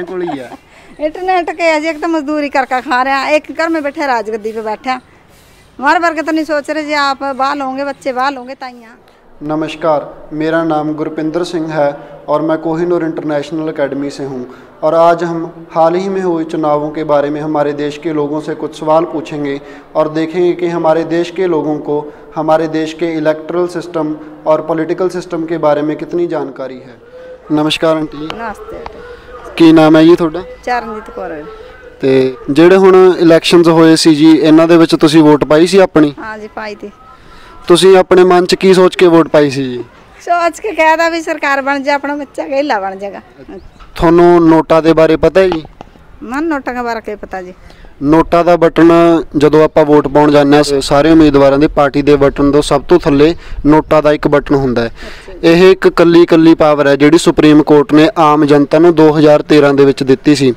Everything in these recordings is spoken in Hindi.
कोल ही है। इंटरनेट के अजय एक तो मजदूरी करके खा रहे हैं, एक घर में बैठे राजगद्दी पे बैठे हैं। हमारे वर्ग तो नहीं सोच रहे जी आप बाल होंगे, बच्चे बाल होंगे ताइयाँ। नमस्कार, मेरा नाम गुरपिंदर सिंह है और मैं कोहिनूर इंटरनेशनल एकेडमी से हूँ। और आज हम हाल ही में हुए चुनावों के बारे में हमारे देश के लोगों से कुछ सवाल पूछेंगे और देखेंगे कि हमारे देश के लोगों को हमारे देश के इलेक्टरल सिस्टम और पॉलिटिकल सिस्टम के बारे में कितनी जानकारी है। नमस्कार आंटी जी। नमस्ते। ਕੀ ਨਾਮ ਹੈ ਜੀ ਤੁਹਾਡਾ? ਚਰਨਜੀਤ ਕੌਰ। ਤੇ ਜਿਹੜੇ ਹੁਣ ਇਲੈਕਸ਼ਨਸ ਹੋਏ ਸੀ ਜੀ, ਇਹਨਾਂ ਦੇ ਵਿੱਚ ਤੁਸੀਂ ਵੋਟ ਪਾਈ ਸੀ ਆਪਣੀ? हाँ जी पाई थी। ਤੁਸੀਂ ਆਪਣੇ ਮਨ 'ਚ ਕੀ ਸੋਚ ਕੇ ਵੋਟ ਪਾਈ ਸੀ ਜੀ? सोच के कहा था भी सरकार बन जाए, अपना बच्चा का हिला बन जाएगा। ਤੁਹਾਨੂੰ ਨੋਟਾਂ ਦੇ ਬਾਰੇ ਪਤਾ ਹੈ ਜੀ? मन नोटा के बारे के पता जी। ਨੋਟਾਂ ਦਾ ਬਟਨ ਜਦੋਂ ਆਪਾਂ ਵੋਟ ਪਾਉਣ ਜਾਂਦੇ ਹਾਂ, ਸਾਰੇ ਉਮੀਦਵਾਰਾਂ ਦੇ ਪਾਰਟੀ ਦੇ ਬਟਨ ਤੋਂ ਸਭ ਤੋਂ ਥੱਲੇ ਨੋਟਾਂ ਦਾ ਇੱਕ ਬਟਨ ਹੁੰਦਾ ਹੈ। ਇਹ ਇੱਕ ਕੱਲੀ ਪਾਵਰ ਹੈ ਜਿਹੜੀ ਸੁਪਰੀਮ ਕੋਰਟ ਨੇ ਆਮ ਜਨਤਾ ਨੂੰ 2013 ਦੇ ਵਿੱਚ ਦਿੱਤੀ ਸੀ।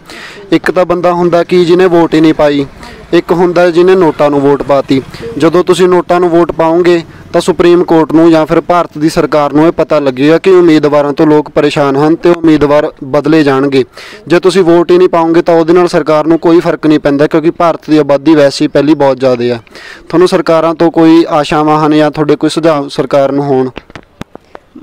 ਇੱਕ ਤਾਂ ਬੰਦਾ ਹੁੰਦਾ ਕਿ ਜਿਹਨੇ ਵੋਟ ਹੀ ਨਹੀਂ ਪਾਈ, ਇੱਕ ਹੁੰਦਾ ਜਿਹਨੇ ਨੋਟਾਂ ਨੂੰ ਵੋਟ ਪਾਤੀ। ਜਦੋਂ ਤੁਸੀਂ ਨੋਟਾਂ ਨੂੰ ਵੋਟ ਪਾਓਗੇ ਤਾਂ ਸੁਪਰੀਮ ਕੋਰਟ ਨੂੰ ਜਾਂ ਫਿਰ ਭਾਰਤ ਦੀ ਸਰਕਾਰ ਨੂੰ ਇਹ ਪਤਾ ਲੱਗੇਗਾ ਕਿ ਉਮੀਦਵਾਰਾਂ ਤੋਂ ਲੋਕ ਪਰੇਸ਼ਾਨ ਹਨ ਤੇ ਉਮੀਦਵਾਰ ਬਦਲੇ ਜਾਣਗੇ। ਜੇ ਤੁਸੀਂ ਵੋਟ ਹੀ ਨਹੀਂ ਪਾਓਗੇ ਤਾਂ ਉਹਦੇ ਨਾਲ ਸਰਕਾਰ ਨੂੰ ਕੋਈ ਫਰਕ ਨਹੀਂ ਪੈਂਦਾ, ਕਿਉਂਕਿ ਭਾਰਤ ਦੀ ਆਬਾਦੀ ਵੈਸੇ ਹੀ ਪਹਿਲੀ ਬਹੁਤ ਜ਼ਿਆਦਾ ਆ। ਤੁਹਾਨੂੰ ਸਰਕਾਰਾਂ ਤੋਂ ਕੋਈ ਆਸ਼ਾਵਾਂ ਹਨ ਜਾਂ ਤੁਹਾਡੇ ਕੋਈ ਸੁਝਾਅ ਸਰਕਾਰ ਨੂੰ ਹੋਣ?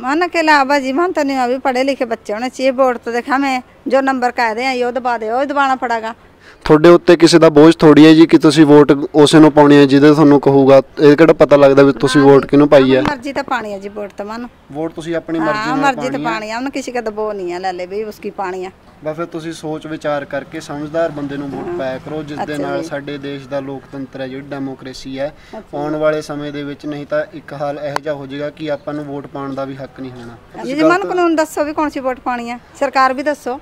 मन के अलावा जी मन तो नहीं, अभी पढ़े लिखे बच्चे होने चाहिए। वोट तो देखा मैं जो नंबर कह रहे हैं यो दबा दे, वो दबाना पड़ेगा। ਤੁਹਾਡੇ ਉੱਤੇ ਕਿਸੇ ਦਾ ਬੋਝ ਥੋੜੀ ਹੈ ਜੀ ਕਿ ਤੁਸੀਂ ਵੋਟ ਉਸੇ ਨੂੰ ਪਾਉਣੀ ਹੈ ਜਿਹਦੇ ਤੁਹਾਨੂੰ ਕਹੂਗਾ। ਇਹ ਕਿਹੜਾ ਪਤਾ ਲੱਗਦਾ ਵੀ ਤੁਸੀਂ ਵੋਟ ਕਿਹਨੂੰ ਪਾਈ ਹੈ? मर्जी तो पानी है जी वोट तो मन। ਵੋਟ ਤੁਸੀਂ ਆਪਣੀ हाँ ਮਰਜ਼ੀ ਨਾਲ मर्जी तो ਪਾਉਣੀ ਹੈ। पानी है, उन्हें किसी का दबो नहीं है, ले ले भाई उसकी पानी है। ਬਸ ਫਿਰ ਤੁਸੀਂ ਸੋਚ ਵਿਚਾਰ ਕਰਕੇ ਸਮਝਦਾਰ ਬੰਦੇ ਨੂੰ ਵੋਟ ਪਾਇਆ ਕਰੋ, ਜਿਸ ਦੇ ਨਾਲ ਸਾਡੇ ਦੇਸ਼ ਦਾ ਲੋਕਤੰਤਰ ਹੈ, ਜਿਹੜੀ ਡੈਮੋਕ੍ਰੇਸੀ ਹੈ, ਆਉਣ ਵਾਲੇ ਸਮੇਂ ਦੇ ਵਿੱਚ ਨਹੀਂ ਤਾਂ ਇੱਕ ਹਾਲ ਇਹੋ ਜਿਹਾ ਹੋ ਜਾਏਗਾ ਕਿ ਆਪਾਂ ਨੂੰ ਵੋਟ ਪਾਉਣ ਦਾ ਵੀ ਹੱਕ ਨਹੀਂ ਹੋਣਾ। जी मन कानून दसो भी कौन सी वोट पानी है, सरकार भी दसो।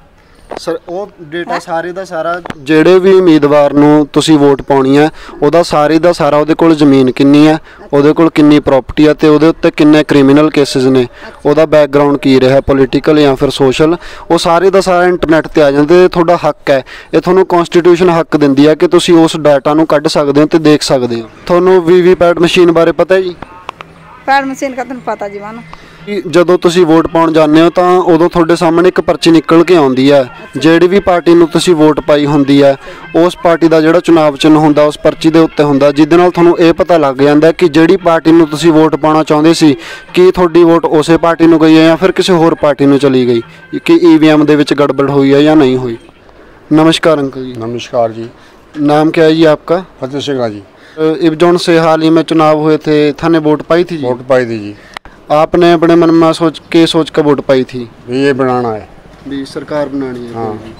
ਸਰ ਉਹ ਡੇਟਾ ਸਾਰੇ ਦਾ ਸਾਰਾ, ਜਿਹੜੇ ਵੀ ਉਮੀਦਵਾਰ ਨੂੰ ਤੁਸੀਂ ਵੋਟ ਪਾਉਣੀ ਹੈ ਉਹਦਾ ਸਾਰੇ ਦਾ ਸਾਰਾ, ਉਹਦੇ ਕੋਲ ਜ਼ਮੀਨ ਕਿੰਨੀ ਹੈ, ਉਹਦੇ ਕੋਲ ਕਿੰਨੀ ਪ੍ਰਾਪਰਟੀ ਹੈ ਤੇ ਉਹਦੇ ਉੱਤੇ ਕਿੰਨੇ ਕ੍ਰਿਮੀਨਲ ਕੇਸਿਸ ਨੇ, ਉਹਦਾ ਬੈਕਗ੍ਰਾਉਂਡ ਕੀ ਰਿਹਾ ਪੋਲੀਟੀਕਲ ਜਾਂ ਫਿਰ ਸੋਸ਼ਲ, ਉਹ ਸਾਰੇ ਦਾ ਸਾਰਾ ਇੰਟਰਨੈਟ ਤੇ ਆ ਜਾਂਦਾ। ਤੁਹਾਡਾ ਹੱਕ ਹੈ, ਇਹ ਤੁਹਾਨੂੰ ਕਨਸਟੀਟਿਊਸ਼ਨ ਹੱਕ ਦਿੰਦੀ ਹੈ ਕਿ ਤੁਸੀਂ ਉਸ ਡਾਟਾ ਨੂੰ ਕੱਢ ਸਕਦੇ ਹੋ ਤੇ ਦੇਖ ਸਕਦੇ ਹੋ। ਤੁਹਾਨੂੰ ਵੀਵੀਪੈਟ ਮਸ਼ੀਨ ਬਾਰੇ ਪਤਾ ਹੈ ਜੀ? पैड मशीन का तुम पता जी मानो। ਜਦੋਂ ਤੁਸੀਂ ਵੋਟ ਪਾਉਣ ਜਾਂਦੇ ਹੋ ਤਾਂ ਉਦੋਂ ਤੁਹਾਡੇ ਸਾਹਮਣੇ ਇੱਕ ਪਰਚੀ ਨਿਕਲ ਕੇ ਆਉਂਦੀ ਹੈ। ਜਿਹੜੀ ਵੀ ਪਾਰਟੀ ਨੂੰ ਤੁਸੀਂ ਵੋਟ ਪਾਈ ਹੁੰਦੀ ਹੈ ਉਸ ਪਾਰਟੀ ਦਾ ਜਿਹੜਾ ਚੁਣਾਵ ਚਿੰਨ੍ਹ ਹੁੰਦਾ ਉਸ ਪਰਚੀ ਦੇ ਉੱਤੇ ਹੁੰਦਾ, ਜਿਹਦੇ ਨਾਲ ਤੁਹਾਨੂੰ ਇਹ ਪਤਾ ਲੱਗ ਜਾਂਦਾ ਕਿ ਜਿਹੜੀ ਪਾਰਟੀ ਨੂੰ ਤੁਸੀਂ ਵੋਟ ਪਾਉਣਾ ਚਾਹੁੰਦੇ ਸੀ ਕੀ ਤੁਹਾਡੀ ਵੋਟ ਉਸੇ ਪਾਰਟੀ ਨੂੰ ਗਈ ਹੈ ਜਾਂ ਫਿਰ ਕਿਸੇ ਹੋਰ ਪਾਰਟੀ ਨੂੰ ਚਲੀ ਗਈ, ਕਿ ईवीएम ਦੇ ਵਿੱਚ ਗੜਬੜ ਹੋਈ ਹੈ ਜਾਂ नहीं हुई। नमस्कार अंकल जी। नमस्कार जी। नाम क्या है जी आपका? फतेह सिंह जी। इब्जॉन से हाल ही में चुनाव हुए थे, थाने वोट पाई थी जी? वोट पाई थी जी। आपने अपने मन में सोच कर वोट पाई थी भी ये बनाना है, भी सरकार बनानी है? हाँ।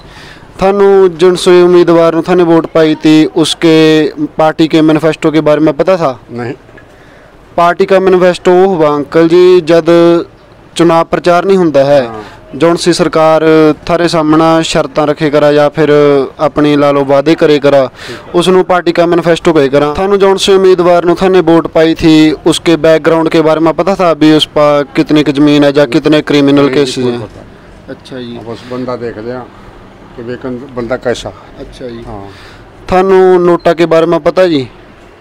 थानू जिन से उम्मीदवार ने थाने वोट पाई थी उसके पार्टी के मैनिफेस्टो के बारे में पता था? नहीं। पार्टी का मैनिफेस्टो हुआ अंकल जी जब चुनाव प्रचार नहीं होता है, जौन सी सरकार थारे सामने शर्तां रखे करा या फिर अपनी ला लो वादे करे करा, उसनों पार्टी का मैनिफेस्टो कहे करा। थानू जौन से उम्मीदवार ने थाने वोट पाई थी उसके बैकग्राउंड के बारे में पता था भी उस पर कितनी की जमीन है या कितने क्रिमिनल केसेस हैं? अच्छा जी। बस बंदा देख लिया कि वेकन बंदा कैसा। अच्छा जी। हाँ। थानू नोटा के बारे में पता जी?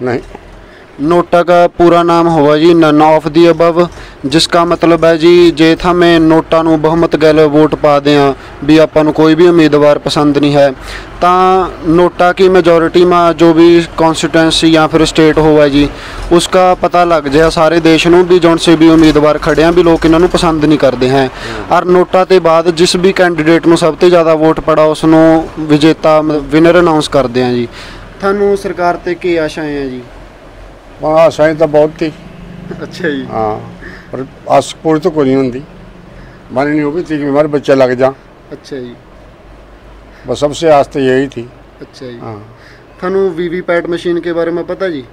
नहीं। नोटा का पूरा नाम होगा जी नन ऑफ दी अबव, जिसका मतलब है जी जे थामें नोटा नू बहुमत गैल वोट पा दें भी आपां नू कोई भी उम्मीदवार पसंद नहीं है तो नोटा की मेजोरिटी में जो भी कॉन्स्टिट्यूएंसी या फिर स्टेट होगा जी उसका पता लग जाए सारे देश नू भी जौन से भी उम्मीदवार खड़े हैं भी लोग इन्हों पसंद नहीं करते हैं। और नोटा के बाद जिस भी कैंडीडेट नू सब तो ज़्यादा वोट पड़ा उसनों विजेता विनर अनाउंस करते हैं जी। थानू सरकार ते की आशाएं हैं जी? वहाँ आशाएं तो बहुत थी। अच्छा जी। हाँ, पर आस पूरी तो कोई नहीं होती। मानी नहीं होगी थी कि हमारे बच्चे लग जा। अच्छा जी। बस सबसे आस तो यही थी। अच्छा जी। हाँ। थानू वीवीपैट मशीन के बारे में पता जी?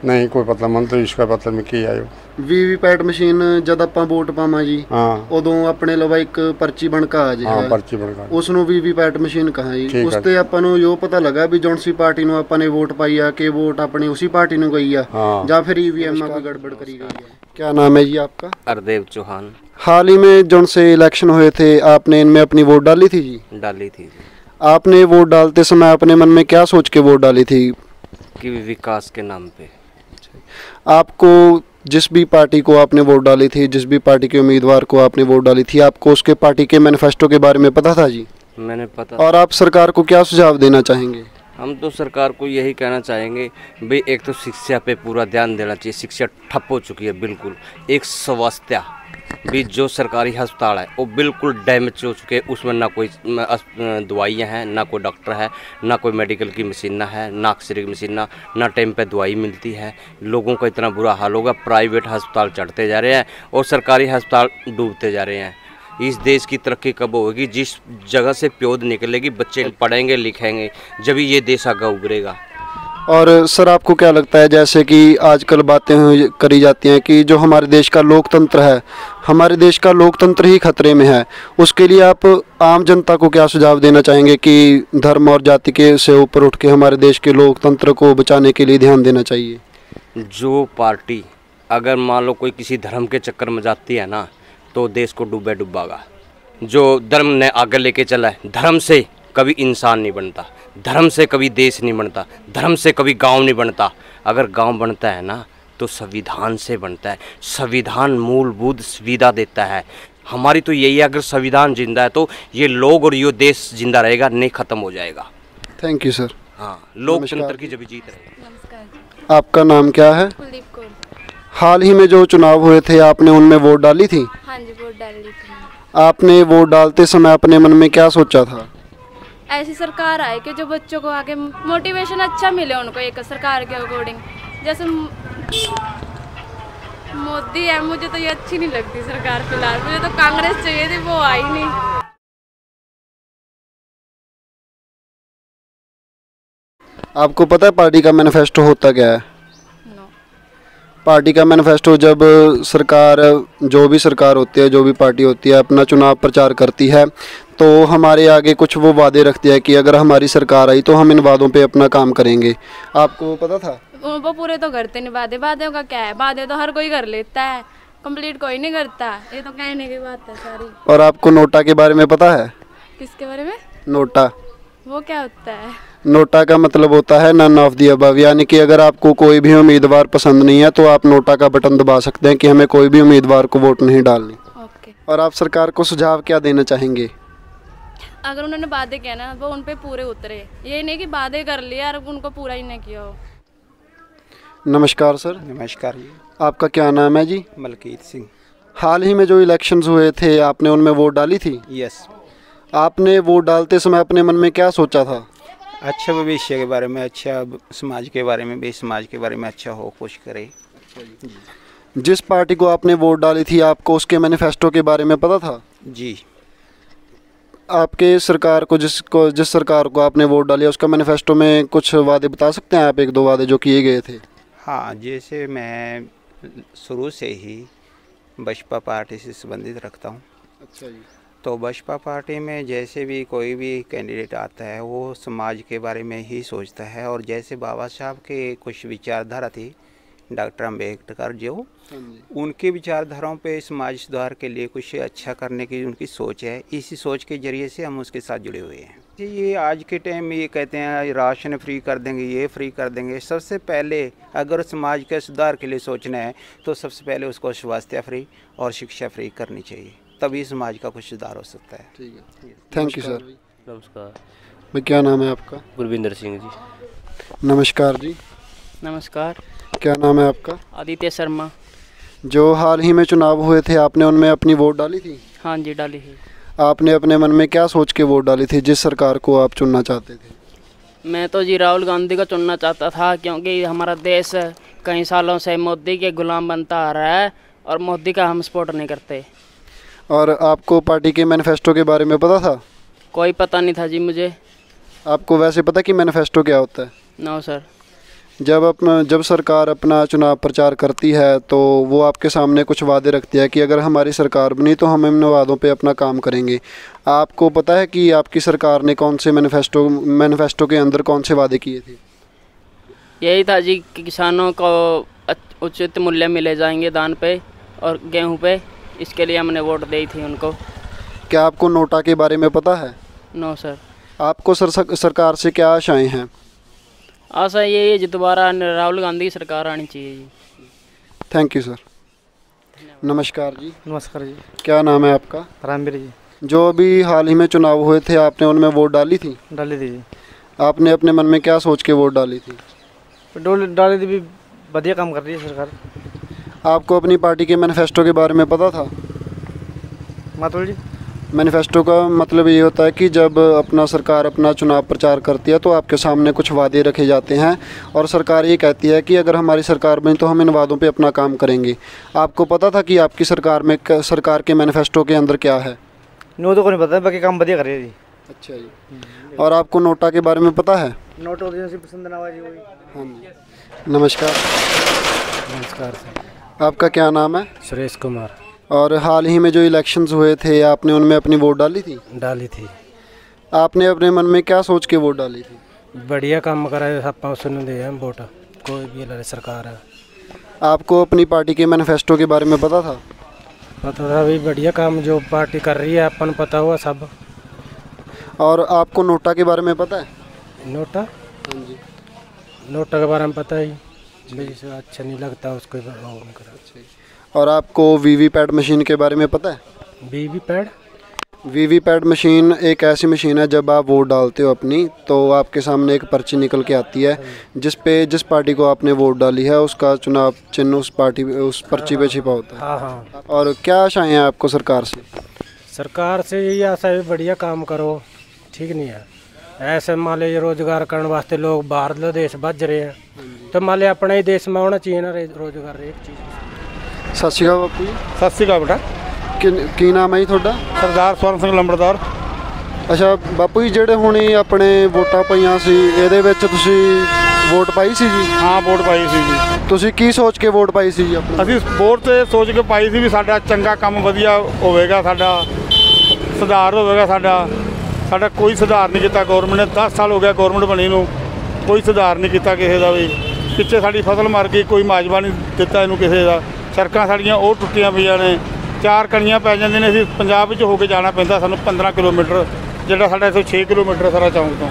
नहीं कोई पता, मन तो इसका पता मैं की आयो। वीवीपैट मशीन जब आप वोट पावा जी हाँ उदों अपने लवा एक पर्ची बन के आ जाए। हाँ पर्ची बनकर उसनों वीवीपैट मशीन कहा जी, ठीक उस ते आपां नूं यो पता लगा भी जौन सी पार्टी नूं आपां ने वोट पाई है कि वोट अपनी उसी पार्टी नूं गई है हाँ। या फिर ईवीएम में कोई गड़बड़ करी गई है। क्या नाम है जी आपका? हरदेव चौहान। हाल ही में जौन से इलेक्शन हुए थे आपने इनमें अपनी वोट डाली थी जी? डाली थी जी। आपने वोट डालते समय अपने मन में क्या सोच के वोट डाली थी? कि विकास के नाम पे। आपको जिस भी पार्टी को आपने वोट डाली थी, जिस भी पार्टी के उम्मीदवार को आपने वोट डाली थी, आपको उसके पार्टी के मैनिफेस्टो के बारे में पता था जी? मैंने पता। और आप सरकार को क्या सुझाव देना चाहेंगे? हम तो सरकार को यही कहना चाहेंगे भाई, एक तो शिक्षा पे पूरा ध्यान देना चाहिए। शिक्षा ठप हो चुकी है बिल्कुल। एक स्वास्थ्य भी, जो सरकारी अस्पताल है वो बिल्कुल डैमेज हो चुके हैं। उसमें ना कोई दवाइयाँ हैं, ना कोई डॉक्टर है, ना कोई मेडिकल की मशीन है, ना एक्सरे की मशीन, ना टाइम पे दवाई मिलती है। लोगों का इतना बुरा हाल होगा। प्राइवेट अस्पताल चढ़ते जा रहे हैं और सरकारी अस्पताल डूबते जा रहे हैं। इस देश की तरक्की कब होगी? जिस जगह से प्योद निकलेगी, बच्चे पढ़ेंगे लिखेंगे, जब ये देश आगे उभरेगा। और सर, आपको क्या लगता है, जैसे कि आजकल बातें करी जाती हैं कि जो हमारे देश का लोकतंत्र है, हमारे देश का लोकतंत्र ही खतरे में है, उसके लिए आप आम जनता को क्या सुझाव देना चाहेंगे कि धर्म और जाति के से ऊपर उठ के हमारे देश के लोकतंत्र को बचाने के लिए ध्यान देना चाहिए? जो पार्टी अगर मान लो कोई किसी धर्म के चक्कर में जाती है ना, तो देश को डुबागा। जो धर्म ने आगे लेके चला है, धर्म से कभी इंसान नहीं बनता, धर्म से कभी देश नहीं बनता, धर्म से कभी गांव नहीं बनता। अगर गांव बनता है ना तो संविधान से बनता है। संविधान मूलभूत सुविधा देता है। हमारी तो यही है, अगर संविधान जिंदा है तो ये लोग और ये देश जिंदा रहेगा, नहीं खत्म हो जाएगा। Thank you sir. हाँ, लोकतंत्र की जब जीत रहेगी। नमस्कार। आपका नाम क्या है? कुलदीप कौर। हाल ही में जो चुनाव हुए थे, आपने उनमें वोट डाली थी? हाँ जी, वोट डाल ली थी। आपने वोट डालते समय अपने मन में क्या सोचा था? ऐसी सरकार आए कि जो बच्चों को आगे मोटिवेशन अच्छा मिले उनको, एक सरकार के अकॉर्डिंग। जैसे मोदी है, मुझे तो ये अच्छी नहीं लगती सरकार फिलहाल। मुझे तो कांग्रेस चाहिए थी, वो आई नहीं। आपको पता है पार्टी का मैनिफेस्टो होता क्या है? नो। पार्टी का मैनिफेस्टो, जब सरकार, जो भी सरकार होती है, जो भी पार्टी होती है, अपना चुनाव प्रचार करती है तो हमारे आगे कुछ वो वादे रखती है कि अगर हमारी सरकार आई तो हम इन वादों पे अपना काम करेंगे। आपको पता था? वो पूरे तो करते नहीं। वादे का क्या है? वादे तो हर कोई कर लेता है, कंप्लीट कोई नहीं करता। ये तो कहने की बात है सारी। और आपको नोटा के बारे में पता है? किसके बारे में? नोटा। वो क्या होता है? नोटा का मतलब होता है नन ऑफ दी अबव, यानी कि अगर आपको कोई भी उम्मीदवार पसंद नहीं है तो आप नोटा का बटन दबा सकते हैं कि हमें कोई भी उम्मीदवार को वोट नहीं डालनी। ओके। और आप सरकार को सुझाव क्या देना चाहेंगे? अगर उन्होंने वादे किया ना, वो उन पे पूरे उतरे। ये नहीं कि वादे कर लिया और उनको पूरा ही नहीं किया हो। नमस्कार सर। नमस्कार जी। आपका क्या नाम है जी? मलकीत सिंह। हाल ही में जो इलेक्शंस हुए थे, आपने उनमें वोट डाली थी? यस। आपने वोट डालते समय अपने मन में क्या सोचा था? अच्छा भविष्य के बारे में, अच्छा समाज के बारे में भी, समाज के बारे में अच्छा हो, कुछ करे। जिस पार्टी को आपने वोट डाली थी, आपको उसके मैनिफेस्टो के बारे में पता था? जी। आपके सरकार को, जिस सरकार को आपने वोट डाली, उसका मैनिफेस्टो में कुछ वादे बता सकते हैं आप, एक दो वादे जो किए गए थे? हाँ, जैसे मैं शुरू से ही बसपा पार्टी से संबंधित रखता हूँ। अच्छा जी। तो बसपा पार्टी में जैसे भी कोई भी कैंडिडेट आता है वो समाज के बारे में ही सोचता है। और जैसे बाबा साहब के कुछ विचारधारा थी, डॉक्टर अम्बेडकर जो, उनके विचारधाराओं पे समाज सुधार के लिए कुछ अच्छा करने की उनकी सोच है। इसी सोच के जरिए से हम उसके साथ जुड़े हुए हैं। ये आज के टाइम में ये कहते हैं राशन फ्री कर देंगे, ये फ्री कर देंगे। सबसे पहले अगर समाज के सुधार के लिए सोचना है तो सबसे पहले उसको स्वास्थ्य फ्री और शिक्षा फ्री करनी चाहिए, तभी समाज का कुछ सुधार हो सकता है। ठीक है, थैंक यू सर। नमस्कार। भाई, क्या नाम है आपका? गुरविंदर सिंह जी। नमस्कार जी। नमस्कार। क्या नाम है आपका? आदित्य शर्मा। जो हाल ही में चुनाव हुए थे, आपने उनमें अपनी वोट डाली थी? हाँ जी, डाली है। आपने अपने मन में क्या सोच के वोट डाली थी, जिस सरकार को आप चुनना चाहते थे? मैं तो जी राहुल गांधी को चुनना चाहता था, क्योंकि हमारा देश कई सालों से मोदी के गुलाम बनता आ रहा है और मोदी का हम सपोर्ट नहीं करते। और आपको पार्टी के मैनिफेस्टो के बारे में पता था? कोई पता नहीं था जी मुझे। आपको वैसे पता कि मैनिफेस्टो क्या होता है? No sir. जब सरकार अपना चुनाव प्रचार करती है तो वो आपके सामने कुछ वादे रखती है कि अगर हमारी सरकार बनी तो हम इन वादों पे अपना काम करेंगे। आपको पता है कि आपकी सरकार ने कौन से मैनिफेस्टो के अंदर कौन से वादे किए थे? यही था जी कि किसानों को उचित मूल्य मिले जाएंगे धान पे और गेहूं पे। इसके लिए हमने वोट दी थी उनको। क्या आपको नोटा के बारे में पता है? No sir. आपको सरकार से क्या आशाएं हैं? आशा ये है जी दोबारा राहुल गांधी की सरकार आनी चाहिए जी। Thank you sir. नमस्कार जी। नमस्कार जी। क्या नाम है आपका? रामवीर जी। जो अभी हाल ही में चुनाव हुए थे, आपने उनमें वोट डाली थी? डाली थी जी। आपने अपने मन में क्या सोच के वोट डाली थी? डाली थी भी, बढ़िया काम कर रही है सरकार। आपको अपनी पार्टी के मैनिफेस्टो के बारे में पता था? मतलब जी मैनिफेस्टो का मतलब ये होता है कि जब अपना सरकार अपना चुनाव प्रचार करती है तो आपके सामने कुछ वादे रखे जाते हैं और सरकार ये कहती है कि अगर हमारी सरकार बनी तो हम इन वादों पे अपना काम करेंगे। आपको पता था कि आपकी सरकार के मैनिफेस्टो के अंदर क्या है? नो तो को नहीं पता, बाकी काम बढ़िया कर रही है जी। अच्छा जी। और आपको नोटा के बारे में पता है? नोट पसंद ना जी वही। हाँ जी। नमस्कार। नमस्कार सर। आपका क्या नाम है? सुरेश कुमार। और हाल ही में जो इलेक्शंस हुए थे, आपने उनमें अपनी वोट डाली थी? डाली थी। आपने अपने मन में क्या सोच के वोट डाली थी? बढ़िया काम करा है, आप सुन दे हम वोट, कोई भी लड़े सरकार है। आपको अपनी पार्टी के मैनिफेस्टो के बारे में पता था? पता था भी, बढ़िया काम जो पार्टी कर रही है अपन पता हुआ सब। और आपको नोटा के बारे में पता है? नोटा? हाँ जी। नोटा के बारे में पता ही, अच्छा नहीं लगता उसको। और आपको वीवीपैट मशीन के बारे में पता है? वीवीपैट? वीवीपैट मशीन एक ऐसी मशीन है, जब आप वोट डालते हो अपनी तो आपके सामने एक पर्ची निकल के आती है जिस पार्टी को आपने वोट डाली है उसका चुनाव चिन्ह उस पर्ची पे छिपा होता है। हाँ हाँ। और क्या आशाएं हैं आपको सरकार से? सरकार से यही आशा है बढ़िया काम करो, ठीक नहीं है ऐसे मान लो रोजगार करने वास्ते लोग बाहर देश भज रहे हैं, तो मान लो अपने ही देश में होना चाहिए ना रोजगार एक चीज़। सत श्री अकाल बापू जी। सत श्री अकाल बेटा। ਕੀ ਨਾਮ ਹੈ ਜੀ ਤੁਹਾਡਾ? ਸਰਦਾਰ ਸਵਰਨ ਸਿੰਘ ਲੰਬੜਦਾਰ। ਅੱਛਾ ਬਾਪੂ ਜੀ, ਜਿਹੜੇ ਹੁਣੇ ਆਪਣੇ ਵੋਟਾਂ ਪਈਆਂ ਸੀ ਇਹਦੇ ਵਿੱਚ ਤੁਸੀਂ ਵੋਟ ਪਾਈ ਸੀ ਜੀ? ਹਾਂ ਵੋਟ ਪਾਈ ਸੀ ਜੀ। ਤੁਸੀਂ ਕੀ ਸੋਚ ਕੇ ਵੋਟ ਪਾਈ ਸੀ ਜੀ ਆਪਣੀ? ਅਸੀਂ ਵੋਟ ਤੇ ਸੋਚ ਕੇ ਪਾਈ ਸੀ ਵੀ ਸਾਡਾ ਚੰਗਾ ਕੰਮ ਵਧੀਆ ਹੋਵੇਗਾ, ਸਾਡਾ ਸੁਧਾਰ ਹੋਵੇਗਾ। ਸਾਡਾ ਕੋਈ ਸੁਧਾਰ ਨਹੀਂ ਕੀਤਾ ਗੌਰਮੈਂਟ ਨੇ। 10 ਸਾਲ ਹੋ ਗਿਆ ਗੌਰਮੈਂਟ ਬਣੀ ਨੂੰ, ਕੋਈ ਸੁਧਾਰ ਨਹੀਂ ਕੀਤਾ ਕਿਸੇ ਦਾ ਵੀ। ਪਿੱਛੇ ਸਾਡੀ ਫਸਲ ਮਰ ਗਈ, ਕੋਈ ਮੁਆਵਜ਼ਾ ਨਹੀਂ ਦਿੱਤਾ ਇਹਨੂੰ ਕਿਸੇ ਦਾ। ਸੜਕਾਂ ਸਾਡੀਆਂ ਉਹ ਟੁੱਟੀਆਂ ਪਈਆਂ ਨੇ, 4 ਕਣੀਆਂ ਪੈ ਜਾਂਦੀਆਂ ਨੇ। ਅਸੀਂ ਪੰਜਾਬ ਵਿੱਚ ਹੋ ਕੇ ਜਾਣਾ ਪੈਂਦਾ ਸਾਨੂੰ 15 ਕਿਲੋਮੀਟਰ, ਜਿਹੜਾ ਸਾਡਾ ਇੱਥੋਂ 6 ਕਿਲੋਮੀਟਰ ਸਾਰਾ ਚੌਂਕ ਤੋਂ।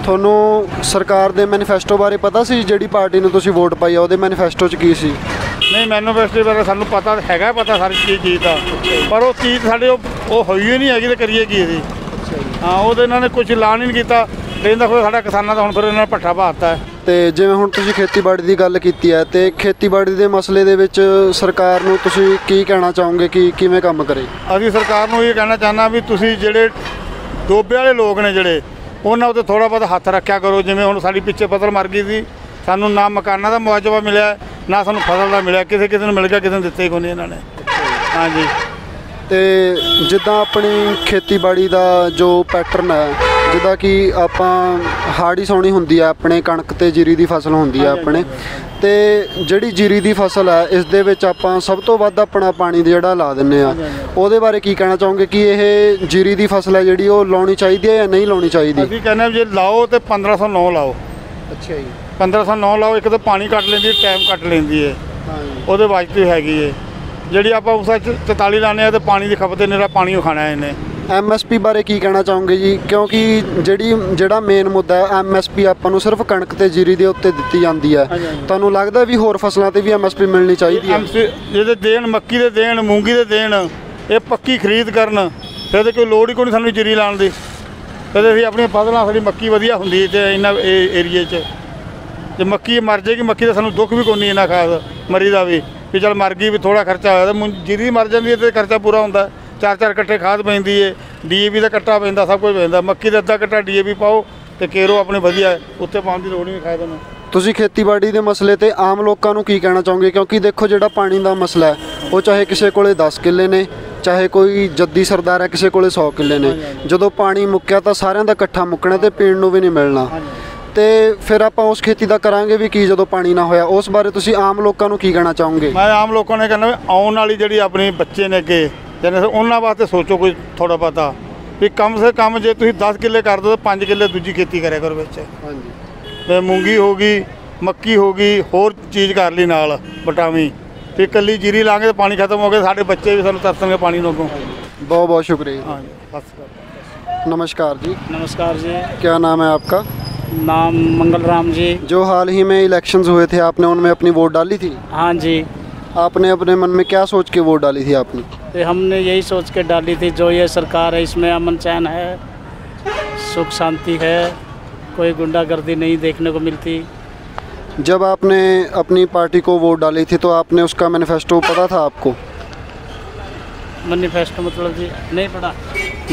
ਤੁਹਾਨੂੰ ਸਰਕਾਰ ਦੇ ਮੈਨੀਫੈਸਟੋ ਬਾਰੇ ਪਤਾ ਸੀ? ਜਿਹੜੀ ਪਾਰਟੀ ਨੂੰ ਤੁਸੀਂ ਵੋਟ ਪਾਈ ਆ ਉਹਦੇ ਮੈਨੀਫੈਸਟੋ 'ਚ ਕੀ ਸੀ? ਨਹੀਂ ਮੈਨੀਫੈਸਟੋ ਬਾਰੇ ਸਾਨੂੰ ਪਤਾ ਹੈਗਾ, ਪਤਾ ਸਾਰੀ ਚੀਜ਼ ਦਾ, ਪਰ ਉਹ ਚੀਜ਼ ਸਾਡੇ ਉਹ ਹੋਈ ਹੀ ਨਹੀਂ ਹੈਗੀ, ਤੇ ਕਰੀਏ ਕੀ ਅਸੀਂ? ਹਾਂ ਉਹਦੇ ਇਹਨਾਂ ਨੇ ਕੁਝ ਐਲਾਨ ਹੀ ਨਹੀਂ ਕੀਤਾ। ਕਹਿੰਦਾ ਕੋਈ ਸਾਡਾ ਕਿਸਾਨਾਂ ਦਾ ਹੁਣ ਫਿਰ ਇਹਨਾਂ ਨੇ ਪੱਠਾ ਪਾਤਾ ਹੈ। ਤੇ ਜਿਵੇਂ ਹੁਣ ਤੁਸੀਂ ਖੇਤੀਬਾੜੀ ਦੀ ਗੱਲ ਕੀਤੀ ਹੈ, ਤੇ ਖੇਤੀਬਾੜੀ ਦੇ ਮਸਲੇ ਦੇ ਵਿੱਚ ਸਰਕਾਰ ਨੂੰ ਤੁਸੀਂ ਕੀ ਕਹਿਣਾ ਚਾਹੋਗੇ ਕਿ ਕਿਵੇਂ ਕੰਮ ਕਰੇ? ਅਸੀਂ ਸਰਕਾਰ ਨੂੰ ਇਹ ਕਹਿਣਾ ਚਾਹੁੰਦਾ ਵੀ ਤੁਸੀਂ ਜਿਹੜੇ ਡੋਬੇ ਵਾਲੇ ਲੋਕ ਨੇ ਜਿਹੜੇ ਉਹਨਾਂ ਉੱਤੇ ਥੋੜ੍ਹਾ ਬਹੁਤ ਹੱਥ ਰੱਖਿਆ ਕਰੋ। ਜਿਵੇਂ ਹੁਣ ਸਾਡੀ ਪਿੱਛੇ ਫਸਲ ਮਰ ਗਈ ਸੀ, ਸਾਨੂੰ ਨਾ ਮਕਾਨਾਂ ਦਾ ਮੁਆਵਜ਼ਾ ਮਿਲਿਆ, ਨਾ ਸਾਨੂੰ ਫਸਲ ਦਾ ਮਿਲਿਆ। ਕਿਸੇ ਨੂੰ ਮਿਲ ਗਿਆ, ਕਿਸੇ ਨੂੰ ਦਿੱਤੇ ਕੋਈ ਨਹੀਂ ਇਹਨਾਂ ਨੇ। ਹਾਂਜੀ। ਤੇ ਜਿੱਦਾਂ ਆਪਣੀ ਖੇਤੀਬਾੜੀ ਦਾ ਜੋ ਪੈਟਰਨ ਹੈ, ਜਿੱਦਾਂ ਕਿ ਆਪਾਂ ਹਾੜੀ ਸੌਣੀ ਹੁੰਦੀ ਹੈ, ਆਪਣੇ ਕਣਕ ਤੇ ਜੀਰੀ ਦੀ ਫਸਲ ਹੁੰਦੀ ਹੈ ਆਪਣੇ, ਤੇ ਜਿਹੜੀ ਜੀਰੀ ਦੀ ਫਸਲ ਹੈ ਇਸ ਦੇ ਵਿੱਚ ਆਪਾਂ ਸਭ ਤੋਂ ਵੱਧ ਆਪਣਾ ਪਾਣੀ ਜਿਹੜਾ ਲਾ ਦਿੰਦੇ ਆ, ਉਹਦੇ ਬਾਰੇ ਕੀ ਕਹਿਣਾ ਚਾਹੋਗੇ ਕਿ ਇਹ ਜੀਰੀ ਦੀ ਫਸਲ ਹੈ ਜਿਹੜੀ ਉਹ ਲਾਉਣੀ ਚਾਹੀਦੀ ਹੈ ਜਾਂ ਨਹੀਂ ਲਾਉਣੀ ਚਾਹੀਦੀ? ਅਸੀਂ ਕਹਿੰਦੇ ਜੇ ਲਾਓ ਤੇ 1509 ਲਾਓ। ਅੱਛਾ ਜੀ। 1509 ਲਾਓ। ਇੱਕ ਤਾਂ ਪਾਣੀ ਕੱਟ ਲੈਂਦੀ ਹੈ, ਟਾਈਮ ਕੱਟ ਲੈਂਦੀ ਹੈ, ਉਹਦੇ ਵਾਸਤੇ ਹੈਗੀ ਹੈ। ਜਿਹੜੀ ਆਪਾਂ ਉਸ 44 ਲਾਉਂਦੇ ਆ ਤੇ ਪਾਣੀ ਦੀ ਖਪਤ ਨਿਰਾ ਪਾਣੀ ਉਹ ਖਾਣਾ ਇਹਨੇ। ਐਮਐਸਪੀ ਬਾਰੇ ਕੀ ਕਹਿਣਾ ਚਾਹੋਗੇ ਜੀ? ਕਿਉਂਕਿ ਜਿਹੜਾ ਮੇਨ ਮੁੱਦਾ ਹੈ ਐਮਐਸਪੀ ਆਪਾਂ ਨੂੰ ਸਿਰਫ ਕਣਕ ਤੇ ਜੀਰੀ ਦੇ ਉੱਤੇ ਦਿੱਤੀ ਜਾਂਦੀ ਹੈ, ਤੁਹਾਨੂੰ ਲੱਗਦਾ ਵੀ ਹੋਰ ਫਸਲਾਂ ਤੇ ਵੀ ਐਮਐਸਪੀ ਮਿਲਣੀ ਚਾਹੀਦੀ ਹੈ? ਜਿਹਦੇ ਦੇਣ, ਮੱਕੀ ਦੇ ਦੇਣ, ਮੂੰਗੀ ਦੇ ਦੇਣ, ਇਹ ਪੱਕੀ ਖਰੀਦ ਕਰਨ, ਫਿਰ ਤਾਂ ਕੋਈ ਲੋੜ ਹੀ ਕੋਈ ਨਹੀਂ ਸਾਨੂੰ ਜੀਰੀ ਲਾਉਣ ਦੀ। ਫਿਰ ਅਸੀਂ ਆਪਣੀਆਂ ਫਸਲਾਂ, ਸਾਡੀ ਮੱਕੀ ਵਧੀਆ ਹੁੰਦੀ ਹੈ ਤੇ ਇਹਨਾਂ ਏਰੀਏ 'ਚ। ਜੇ ਮੱਕੀ ਮਰ ਜਾਏਗੀ, ਮੱਕੀ ਦਾ ਸਾਨੂੰ ਦੁੱਖ ਵੀ ਕੋਈ ਨਹੀਂ ਇਹਨਾਂ ਖਾਸ ਮਰੀ ਦਾ ਵੀ ਚੱਲ ਮਰ ਗਈ ਵੀ ਥੋੜ੍ਹਾ ਖਰਚਾ ਹੋਇਆ, ਤਾਂ ਜੀਰੀ ਮਰ ਜਾਂਦੀ ਹੈ ਤੇ ਖਰਚਾ ਪੂਰਾ ਹੁੰਦਾ। 4-4 ਕੱਟੇ ਖਾਦ ਪੈਂਦੀ ਹੈ, DAP ਦਾ ਕੱਟਾ ਪੈਂਦਾ, ਸਭ ਕੁਝ ਪੈਂਦਾ। ਮੱਕੀ ਦਾ ਅੱਧਾ ਕੱਟਾ DAP ਪਾਓ ਤੇ ਕੇਰੋ ਆਪਣੇ ਵਧੀਆ, ਉੱਤੇ ਪਾਉਣ ਦੀ ਲੋੜ ਨਹੀਂ ਖਾਦ ਨੂੰ। ਤੁਸੀਂ ਖੇਤੀਬਾੜੀ ਦੇ ਮਸਲੇ ਤੇ ਆਮ ਲੋਕਾਂ ਨੂੰ ਕੀ ਕਹਿਣਾ ਚਾਹੋਗੇ? ਕਿਉਂਕਿ ਦੇਖੋ ਜਿਹੜਾ ਪਾਣੀ ਦਾ ਮਸਲਾ ਹੈ ਉਹ ਚਾਹੇ ਕਿਸੇ ਕੋਲੇ 10 ਕਿੱਲੇ ਨੇ, ਚਾਹੇ ਕੋਈ ਜੱਦੀ ਸਰਦਾਰ ਹੈ ਕਿਸੇ ਕੋਲੇ 100 ਕਿੱਲੇ ਨੇ, ਜਦੋਂ ਪਾਣੀ ਮੁੱਕਿਆ ਤਾਂ ਸਾਰਿਆਂ ਦਾ ਇਕੱਠਾ ਮੁੱਕਣਾ ਤੇ ਪੀਣ ਨੂੰ ਵੀ ਨਹੀਂ ਮਿਲਣਾ। ਤੇ ਫਿਰ ਆਪਾਂ ਉਸ ਖੇਤੀ ਦਾ ਕਰਾਂਗੇ ਵੀ ਕੀ ਜਦੋਂ ਪਾਣੀ ਨਾ ਹੋਇਆ? ਉਸ ਬਾਰੇ ਤੁਸੀਂ ਆਮ ਲੋਕਾਂ ਨੂੰ ਕੀ ਕਹਿਣਾ ਚਾਹੋਗੇ? ਮੈਂ ਆਮ ਲੋਕਾਂ ਨੇ ਕਹਿੰਦਾ ਵੀ ਆਉਣ ਵਾਲੀ ਜਿਹੜੀ ਆਪਣੀ ਬੱਚੇ ਨੇ ਅੱਗੇ ਜਨਰੇਸ਼ਨ, ਉਹਨਾਂ ਵਾਸਤੇ ਸੋਚੋ ਕੋਈ ਥੋੜ੍ਹਾ ਬਹੁਤਾ ਵੀ ਕਮ ਸੇ ਕਮ ਜੇ ਤੁਸੀਂ 10 ਕਿੱਲੇ ਕਰ ਦਿਓ ਤਾਂ 5 ਕਿੱਲੇ ਦੂਜੀ ਖੇਤੀ ਕਰਿਆ ਕਰੋ ਵਿੱਚ। ਹਾਂਜੀ। ਮੂੰਗੀ ਹੋ ਗਈ, ਮੱਕੀ ਹੋ ਗਈ, ਹੋਰ ਚੀਜ਼ ਕਰ ਲਈ ਨਾਲ ਬਟਾਵੀਂ। ਤੇ ਇਕੱਲੀ ਜੀਰੀ ਲਾਂਗੇ ਤਾਂ ਪਾਣੀ ਖਤਮ ਹੋ ਗਿਆ, ਸਾਡੇ ਬੱਚੇ ਵੀ ਸਾਨੂੰ ਤਰਸਣਗੇ ਪਾਣੀ ਨੂੰ ਅੱਗੋਂ। बहुत बहुत शुक्रिया। हाँ जी, बस। नमस्कार जी। नमस्कार जी। क्या नाम है आपका? नाम मंगल राम जी। जो हाल ही में इलेक्शंस हुए थे आपने उनमें अपनी वोट डाली थी? हाँ जी। आपने अपने मन में क्या सोच के वोट डाली थी आपने? तो हमने यही सोच के डाली थी, जो ये सरकार है इसमें अमन चैन है, सुख शांति है, कोई गुंडागर्दी नहीं देखने को मिलती। जब आपने अपनी पार्टी को वोट डाली थी तो आपने उसका मैनिफेस्टो पता था आपको? मैनिफेस्टो मतलब जी नहीं पढ़ा।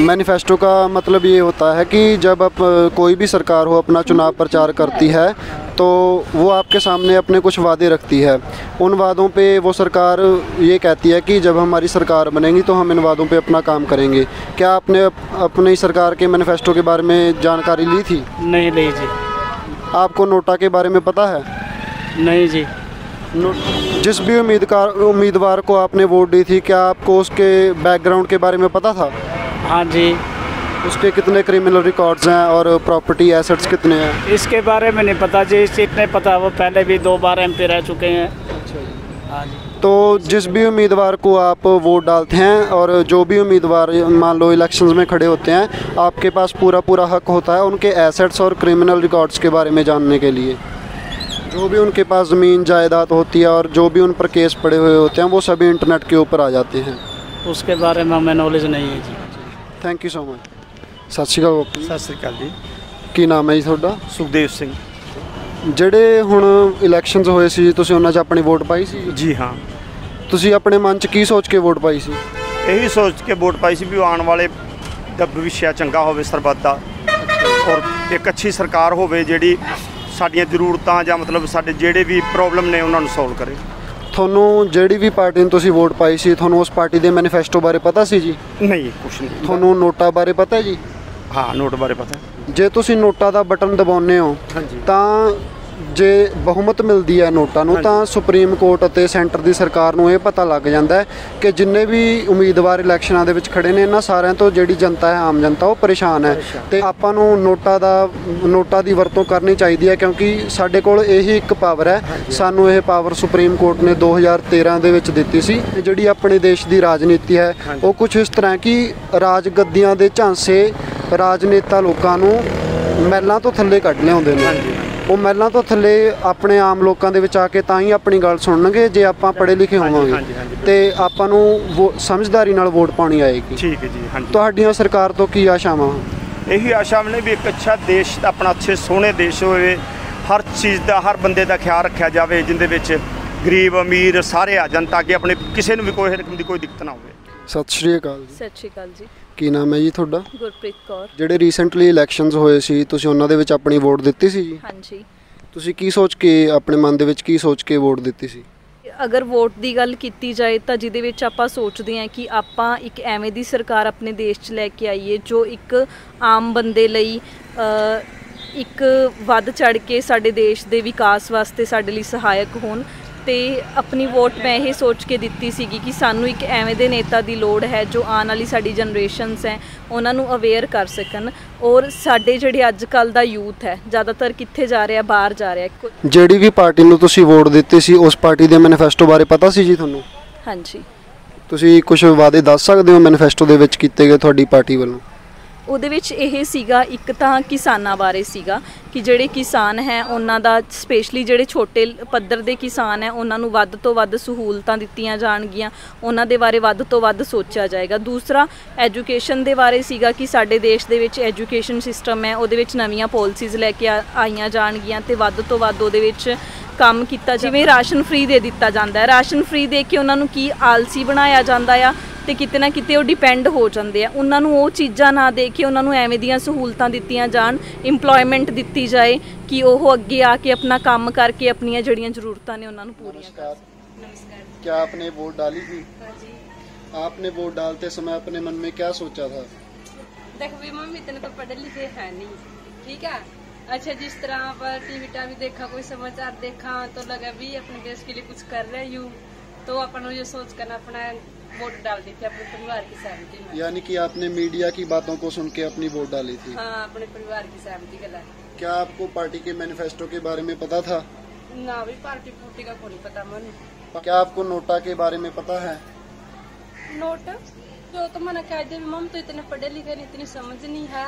मैनिफेस्टो का मतलब ये होता है कि जब आप कोई भी सरकार हो अपना चुनाव प्रचार करती है तो वो आपके सामने अपने कुछ वादे रखती है। उन वादों पे वो सरकार ये कहती है कि जब हमारी सरकार बनेगी तो हम इन वादों पे अपना काम करेंगे। क्या आपने अपनी सरकार के मैनिफेस्टो के बारे में जानकारी ली थी? नहीं ली जी। आपको नोटा के बारे में पता है? नहीं जी। जिस भी उम्मीदवार को आपने वोट दी थी, क्या आपको उसके बैकग्राउंड के बारे में पता था? हाँ जी। उसके कितने क्रिमिनल रिकॉर्ड्स हैं और प्रॉपर्टी एसेट्स कितने हैं? इसके बारे में नहीं पता जी, इतने पता वो पहले भी 2 बार MP रह चुके हैं। हाँ जी। तो जिस भी उम्मीदवार को आप वोट डालते हैं और जो भी उम्मीदवार मान लो इलेक्शंस में खड़े होते हैं, आपके पास पूरा हक होता है उनके एसेट्स और क्रिमिनल रिकॉर्ड्स के बारे में जानने के लिए। जो भी उनके पास ज़मीन जायदाद होती है और जो भी उन पर केस पड़े हुए होते हैं वो सभी इंटरनेट के ऊपर आ जाते हैं। उसके बारे में हमें नॉलेज नहीं है जी। Thank you so much. ਸਤਿ ਸ਼੍ਰੀ ਅਕਾਲ ਬਾਪੂ। ਸਤਿ ਸ਼੍ਰੀ ਅਕਾਲ ਜੀ। ਕੀ ਨਾਮ ਹੈ ਜੀ ਤੁਹਾਡਾ? ਸੁਖਦੇਵ ਸਿੰਘ। ਜਿਹੜੇ ਹੁਣ ਇਲੈਕਸ਼ਨਸ ਹੋਏ ਸੀ ਤੁਸੀਂ ਉਹਨਾਂ 'ਚ ਆਪਣੀ ਵੋਟ ਪਾਈ ਸੀ? ਜੀ ਹਾਂ। ਤੁਸੀਂ ਆਪਣੇ ਮਨ 'ਚ ਕੀ ਸੋਚ ਕੇ ਵੋਟ ਪਾਈ ਸੀ? ਇਹੀ ਸੋਚ ਕੇ ਵੋਟ ਪਾਈ ਸੀ ਵੀ ਆਉਣ ਵਾਲੇ ਦਾ ਭਵਿੱਖ ਚੰਗਾ ਹੋਵੇ ਸਰਬੱਤ ਦਾ, ਔਰ ਇੱਕ ਅੱਛੀ ਸਰਕਾਰ ਹੋਵੇ ਜਿਹੜੀ ਸਾਡੀਆਂ ਜ਼ਰੂਰਤਾਂ ਜਾਂ ਮਤਲਬ ਸਾਡੇ ਜਿਹੜੇ ਵੀ ਪ੍ਰੋਬਲਮ ਨੇ ਉਹਨਾਂ ਨੂੰ ਸੋਲਵ ਕਰੇ। ਤੁਹਾਨੂੰ ਜਿਹੜੀ ਵੀ ਪਾਰਟੀ ਨੂੰ ਤੁਸੀਂ ਵੋਟ ਪਾਈ ਸੀ ਤੁਹਾਨੂੰ ਉਸ ਪਾਰਟੀ ਦੇ ਮੈਨੀਫੈਸਟੋ ਬਾਰੇ ਪਤਾ ਸੀ ਜੀ? ਨਹੀਂ, ਕੁਛ ਨਹੀਂ। ਤੁਹਾਨੂੰ ਨੋਟਾਂ ਬਾਰੇ ਪਤਾ ਹੈ ਜੀ? ਹਾਂ, ਨੋਟ ਬਾਰੇ ਪਤਾ। ਜੇ ਤੁਸੀਂ ਨੋਟਾਂ ਦਾ ਬਟਨ ਦਬਾਉਂਦੇ ਹੋ ਤਾਂ ਜੇ ਬਹੁਮਤ ਮਿਲਦੀ ਹੈ ਨੋਟਾਂ ਨੂੰ ਤਾਂ ਸੁਪਰੀਮ ਕੋਰਟ ਅਤੇ ਸੈਂਟਰ ਦੀ ਸਰਕਾਰ ਨੂੰ ਇਹ ਪਤਾ ਲੱਗ ਜਾਂਦਾ ਹੈ ਕਿ ਜਿੰਨੇ ਵੀ ਉਮੀਦਵਾਰ ਇਲੈਕਸ਼ਨਾਂ ਦੇ ਵਿੱਚ ਖੜੇ ਨੇ ਇਹਨਾਂ ਸਾਰਿਆਂ ਤੋਂ ਜਿਹੜੀ ਜਨਤਾ ਹੈ, ਆਮ ਜਨਤਾ, ਉਹ ਪਰੇਸ਼ਾਨ ਹੈ ਤੇ ਆਪਾਂ ਨੂੰ ਨੋਟਾਂ ਦੀ ਵਰਤੋਂ ਕਰਨੀ ਚਾਹੀਦੀ ਹੈ ਕਿਉਂਕਿ ਸਾਡੇ ਕੋਲ ਇਹੀ ਇੱਕ ਪਾਵਰ ਹੈ। ਸਾਨੂੰ ਇਹ ਪਾਵਰ ਸੁਪਰੀਮ ਕੋਰਟ ਨੇ 2013 ਦੇ ਵਿੱਚ ਦਿੱਤੀ ਸੀ। ਜਿਹੜੀ ਆਪਣੇ ਦੇਸ਼ ਦੀ ਰਾਜਨੀਤੀ ਹੈ ਉਹ ਕੁਝ ਇਸ ਤਰ੍ਹਾਂ ਕਿ ਰਾਜ ਗੱਦੀਆਂ ਦੇ ਝਾਂਸੇ ਰਾਜਨੇਤਾ ਲੋਕਾਂ ਨੂੰ ਮਹਿਲਾਂ ਤੋਂ ਥੱਲੇ ਕੱਢ ਲਿਆਉਂਦੇ ਨੇ। ਉਹ ਮਹਿਲਾਂ ਤੋਂ ਥੱਲੇ ਆਪਣੇ ਆਮ ਲੋਕਾਂ ਦੇ ਵਿੱਚ ਆ ਕੇ ਤਾਂ ਹੀ ਆਪਣੀ ਗੱਲ ਸੁਣਨਗੇ ਜੇ ਆਪਾਂ ਪੜ੍ਹੇ ਲਿਖੇ ਹੋਵਾਂਗੇ ਤੇ ਆਪਾਂ ਨੂੰ ਸਮਝਦਾਰੀ ਨਾਲ ਵੋਟ ਪਾਉਣੀ ਆਏਗੀ। ਠੀਕ ਹੈ ਜੀ। ਹਾਂਜੀ। ਤੁਹਾਡੀਆਂ ਸਰਕਾਰ ਤੋਂ ਕੀ ਆਸ਼ਾਵਾਂ? ਇਹੀ ਆਸ਼ਾ ਨੇ ਵੀ ਇੱਕ ਅੱਛਾ ਦੇਸ਼, ਆਪਣਾ ਅੱਛੇ ਸੋਹਣੇ ਦੇਸ਼ ਹੋਵੇ, ਹਰ ਚੀਜ਼ ਦਾ, ਹਰ ਬੰਦੇ ਦਾ ਖਿਆਲ ਰੱਖਿਆ ਜਾਵੇ, ਜਿੰਦੇ ਵਿੱਚ ਗਰੀਬ ਅਮੀਰ ਸਾਰੇ ਆ ਜਾਣ ਤਾਂ ਕਿ ਆਪਣੇ ਕਿਸੇ ਨੂੰ ਵੀ ਕੋਈ ਰਕਮ ਦੀ ਕੋਈ ਦਿੱਕਤ ਨਾ ਹੋਵੇ। ਸਤਿ ਸ਼੍ਰੀ ਅਕਾਲ ਜੀ। ਸਤਿ ਸ਼੍ਰੀ ਅਕਾਲ ਜੀ। ਕੀ ਨਾਮ ਹੈ ਜੀ ਤੁਹਾਡਾ? ਗੁਰਪ੍ਰੀਤ ਕੌਰ। ਜਿਹੜੇ ਰੀਸੈਂਟਲੀ ਇਲੈਕਸ਼ਨਸ ਹੋਏ ਸੀ ਤੁਸੀਂ ਉਹਨਾਂ ਦੇ ਵਿੱਚ ਆਪਣੀ ਵੋਟ ਦਿੱਤੀ ਸੀ ਜੀ? ਹਾਂਜੀ। ਤੁਸੀਂ ਕੀ ਸੋਚ ਕੇ ਆਪਣੇ ਮਨ ਦੇ ਵਿੱਚ ਕੀ ਸੋਚ ਕੇ ਵੋਟ ਦਿੱਤੀ ਸੀ? ਅਗਰ ਵੋਟ ਦੀ ਗੱਲ ਕੀਤੀ ਜਾਏ ਤਾਂ ਜਿਹਦੇ ਵਿੱਚ ਆਪਾਂ ਸੋਚਦੇ ਹਾਂ ਕਿ ਆਪਾਂ ਇੱਕ ਐਵੇਂ ਦੀ ਸਰਕਾਰ ਆਪਣੇ ਦੇਸ਼ 'ਚ ਲੈ ਕੇ ਆਈਏ ਜੋ ਇੱਕ ਆਮ ਬੰਦੇ ਲਈ ਇੱਕ ਵੱਧ ਚੜ੍ਹ ਕੇ ਸਾਡੇ ਦੇਸ਼ ਦੇ ਵਿਕਾਸ ਵਾਸਤੇ ਸਾਡੇ ਲਈ ਸਹਾਇਕ ਹੋਣ। ਤੇ ਆਪਣੀ ਵੋਟ ਮੈਂ ਇਹ ਸੋਚ ਕੇ ਦਿੱਤੀ ਸੀਗੀ ਕਿ ਸਾਨੂੰ ਇੱਕ ਐਵੇਂ ਦੇ ਨੇਤਾ ਦੀ ਲੋੜ ਹੈ ਜੋ ਆਉਣ ਵਾਲੀ ਸਾਡੀ ਜਨਰੇਸ਼ਨਸ ਹੈ ਉਹਨਾਂ ਨੂੰ ਅਵੇਅਰ ਕਰ ਸਕਣ। ਔਰ ਸਾਡੇ ਜਿਹੜੇ ਅੱਜ ਕੱਲ੍ਹ ਦਾ ਯੂਥ ਹੈ ਜ਼ਿਆਦਾਤਰ ਕਿੱਥੇ ਜਾ ਰਿਹਾ? ਬਾਹਰ ਜਾ ਰਿਹਾ। ਜਿਹੜੀ ਵੀ ਪਾਰਟੀ ਨੂੰ ਤੁਸੀਂ ਵੋਟ ਦਿੱਤੀ ਸੀ ਉਸ ਪਾਰਟੀ ਦੇ ਮੈਨੀਫੈਸਟੋ ਬਾਰੇ ਪਤਾ ਸੀ ਜੀ ਤੁਹਾਨੂੰ? ਹਾਂਜੀ। ਤੁਸੀਂ ਕੁਝ ਵਾਅਦੇ ਦੱਸ ਸਕਦੇ ਹੋ ਮੈਨੀਫੈਸਟੋ ਦੇ ਵਿੱਚ ਕੀਤੇ ਗਏ ਤੁਹਾਡੀ ਪਾਰਟੀ ਵੱਲੋਂ? ਉਹਦੇ ਵਿੱਚ ਇਹ ਸੀਗਾ, ਇੱਕ ਤਾਂ ਕਿਸਾਨਾਂ ਬਾਰੇ ਸੀਗਾ ਕਿ ਜਿਹੜੇ ਕਿਸਾਨ ਹੈ ਉਹਨਾਂ ਦਾ, ਸਪੈਸ਼ਲੀ ਜਿਹੜੇ ਛੋਟੇ ਪੱਧਰ ਦੇ ਕਿਸਾਨ ਹੈ ਉਹਨਾਂ ਨੂੰ ਵੱਧ ਤੋਂ ਵੱਧ ਸਹੂਲਤਾਂ ਦਿੱਤੀਆਂ ਜਾਣਗੀਆਂ, ਉਹਨਾਂ ਦੇ ਬਾਰੇ ਵੱਧ ਤੋਂ ਵੱਧ ਸੋਚਿਆ ਜਾਏਗਾ। ਦੂਸਰਾ ਐਜੂਕੇਸ਼ਨ ਦੇ ਬਾਰੇ ਸੀਗਾ ਕਿ ਸਾਡੇ ਦੇਸ਼ ਦੇ ਵਿੱਚ ਐਜੂਕੇਸ਼ਨ ਸਿਸਟਮ ਹੈ ਉਹਦੇ ਵਿੱਚ ਨਵੀਆਂ ਪੋਲਿਸੀਜ਼ ਲੈ ਕੇ ਆਈਆਂ ਜਾਣਗੀਆਂ ਤੇ ਵੱਧ ਤੋਂ ਵੱਧ ਉਹਦੇ ਵਿੱਚ ਕੰਮ ਕੀਤਾ। ਜਿਵੇਂ ਰਾਸ਼ਨ ਫ੍ਰੀ ਦੇ ਦਿੱਤਾ ਜਾਂਦਾ ਹੈ, ਰਾਸ਼ਨ ਫ੍ਰੀ ਦੇ ਕੇ ਉਹਨਾਂ ਨੂੰ ਕੀ ਆਲਸੀ ਬਣਾਇਆ ਜਾਂਦਾ ਆ ਤੇ ਕਿਤੇ ਨਾ ਕਿਤੇ ਉਹ ਡਿਪੈਂਡ ਹੋ ਜਾਂਦੇ ਆ। ਉਹਨਾਂ ਨੂੰ ਉਹ ਚੀਜ਼ਾਂ ਨਾ ਦੇ ਕੇ ਉਹਨਾਂ ਨੂੰ ਐਵੇਂ ਦੀਆਂ ਸਹੂਲਤਾਂ ਦਿੱਤੀਆਂ ਜਾਣ, ਇੰਪਲੋਇਮੈਂਟ ਦਿੱਤੀ ਜਾਏ ਕਿ ਉਹ ਅੱਗੇ ਆ ਕੇ ਆਪਣਾ ਕੰਮ ਕਰਕੇ ਆਪਣੀਆਂ ਜਿਹੜੀਆਂ ਜ਼ਰੂਰਤਾਂ ਨੇ ਉਹਨਾਂ ਨੂੰ ਪੂਰੀਆਂ ਕਰ ਸਕਣ। नमस्कार। क्या आपने वोट डाली थी? हाँ जी। आपने वोट डालते समय अपने मन में क्या सोचा था? देख भी मम्मी इतने तो पढ़े लिखे है नहीं, ठीक है। अच्छा, जिस तरह पर टीवी देखा, कोई समाचार देखा तो लगा भी अपने देश के लिए कुछ कर रहे यूँ, तो अपन ये सोच कर अपना वोट डाल दी थी अपने परिवार की सहमति में। यानी कि आपने मीडिया की बातों को सुन के अपनी वोट डाली थी? हाँ, अपने परिवार की सहमति के लिए। क्या आपको पार्टी के मैनिफेस्टो के बारे में पता था? ना भी पार्टी पुर्टी का को नहीं पता मन। क्या आपको नोटा के बारे में पता है? नोट जो तो मैंने कह दिया मम तो इतने पढ़े लिखे नहीं, इतनी समझ नहीं है।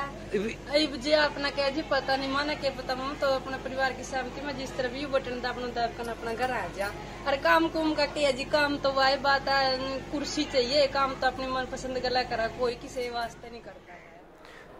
अब जी अपना कह जी पता नहीं, माना क्या पता मम तो अपने परिवार की सहमति में जिस तरह भी बटन दा अपना दबकन अपना घर आ जा। अरे काम कुम का क्या जी, काम तो वही बात है, कुर्सी चाहिए, काम तो अपनी मनपसंद गला करा, कोई किसी वास्ते नहीं करता है।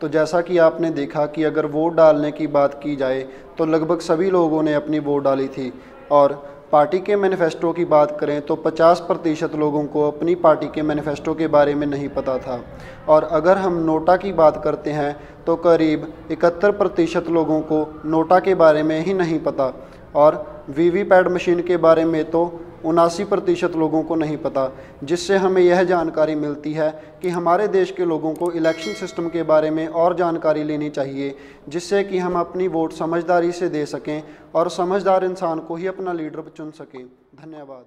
तो जैसा कि आपने देखा कि अगर वोट डालने की बात की जाए तो लगभग सभी लोगों ने अपनी वोट डाली थी, और पार्टी के मैनिफेस्टो की बात करें तो 50% लोगों को अपनी पार्टी के मैनिफेस्टो के बारे में नहीं पता था, और अगर हम नोटा की बात करते हैं तो करीब 71% लोगों को नोटा के बारे में ही नहीं पता, और वीवीपैट मशीन के बारे में तो 79% लोगों को नहीं पता, जिससे हमें यह जानकारी मिलती है कि हमारे देश के लोगों को इलेक्शन सिस्टम के बारे में और जानकारी लेनी चाहिए, जिससे कि हम अपनी वोट समझदारी से दे सकें और समझदार इंसान को ही अपना लीडर चुन सकें। धन्यवाद।